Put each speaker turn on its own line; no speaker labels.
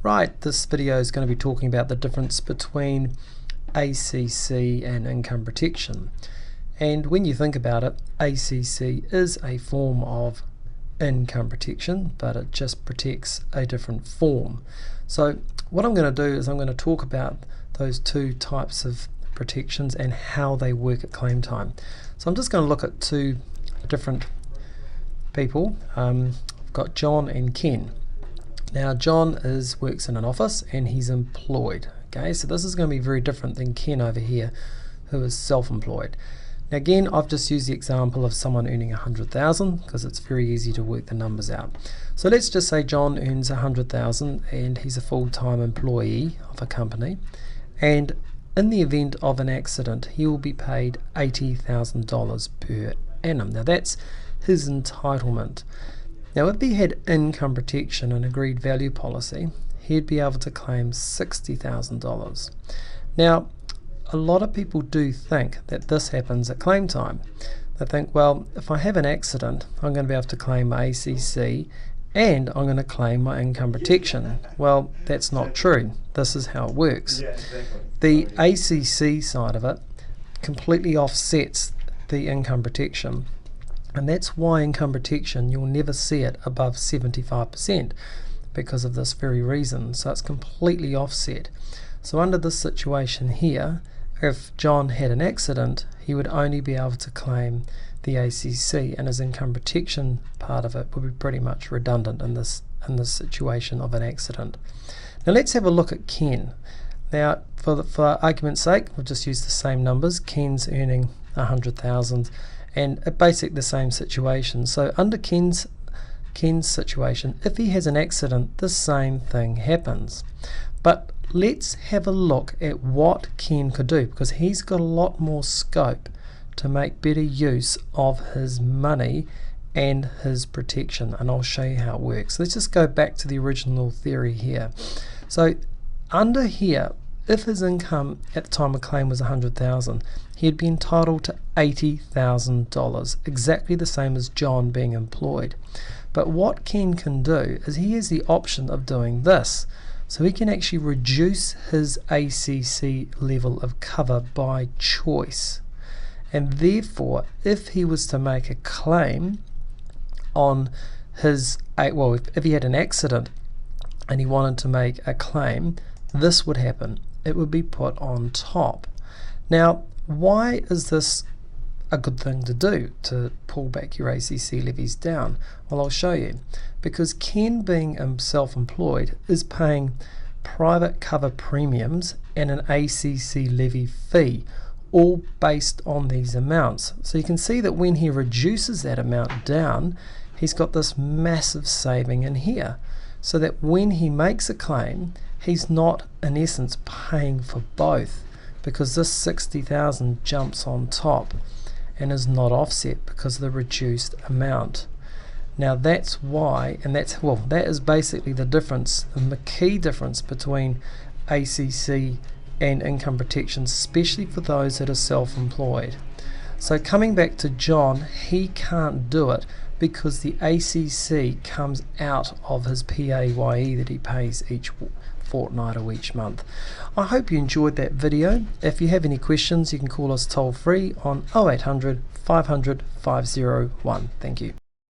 Right, this video is going to be talking about the difference between ACC and income protection. And when you think about it, ACC is a form of income protection, but it just protects a different form. So what I'm going to do is I'm going to talk about those two types of protections and how they work at claim time. So I'm just going to look at two different people. I've got John and Ken. Now John works in an office and he's employed. Okay, so this is going to be very different than Ken over here, who is self-employed. Now again, I've just used the example of someone earning 100,000 because it's very easy to work the numbers out. So let's just say John earns 100,000 and he's a full-time employee of a company, and in the event of an accident he will be paid $80,000 per annum. Now that's his entitlement. Now if he had income protection and agreed value policy, he'd be able to claim $60,000. Now a lot of people do think that this happens at claim time. They think, well, if I have an accident, I'm going to be able to claim my ACC and I'm going to claim my income protection. Well, that's not true. This is how it works. The ACC side of it completely offsets the income protection. And that's why income protection, you'll never see it above 75% because of this very reason. So it's completely offset. So under this situation here, if John had an accident, he would only be able to claim the ACC, and his income protection part of it would be pretty much redundant in this situation of an accident. Now let's have a look at Ken. Now for argument's sake, we'll just use the same numbers. Ken's earning 100,000 and basically the same situation. So under Ken's situation, if he has an accident, the same thing happens. But let's have a look at what Ken could do, because he's got a lot more scope to make better use of his money and his protection, and I'll show you how it works. Let's just go back to the original theory here. So under here, if his income at the time of claim was 100,000, he'd be entitled to $80,000, exactly the same as John being employed. But what Ken can do is he has the option of doing this. So he can actually reduce his ACC level of cover by choice. And therefore, if he was to make a claim on his, if he had an accident and he wanted to make a claim, this would happen. It would be put on top. Now, why is this a good thing to do, to pull back your ACC levies down? Well, I'll show you. Because Ken, being self-employed, is paying private cover premiums and an ACC levy fee, all based on these amounts. So you can see that when he reduces that amount down, he's got this massive saving in here, so that when he makes a claim, he's not in essence paying for both, because this 60,000 jumps on top and is not offset because of the reduced amount. Now that's why, and that is basically the difference, and the key difference between ACC and income protection, especially for those that are self-employed. So coming back to John, he can't do it because the ACC comes out of his PAYE that he pays each fortnight or each month. I hope you enjoyed that video. If you have any questions, you can call us toll free on 0800 500 501. Thank you.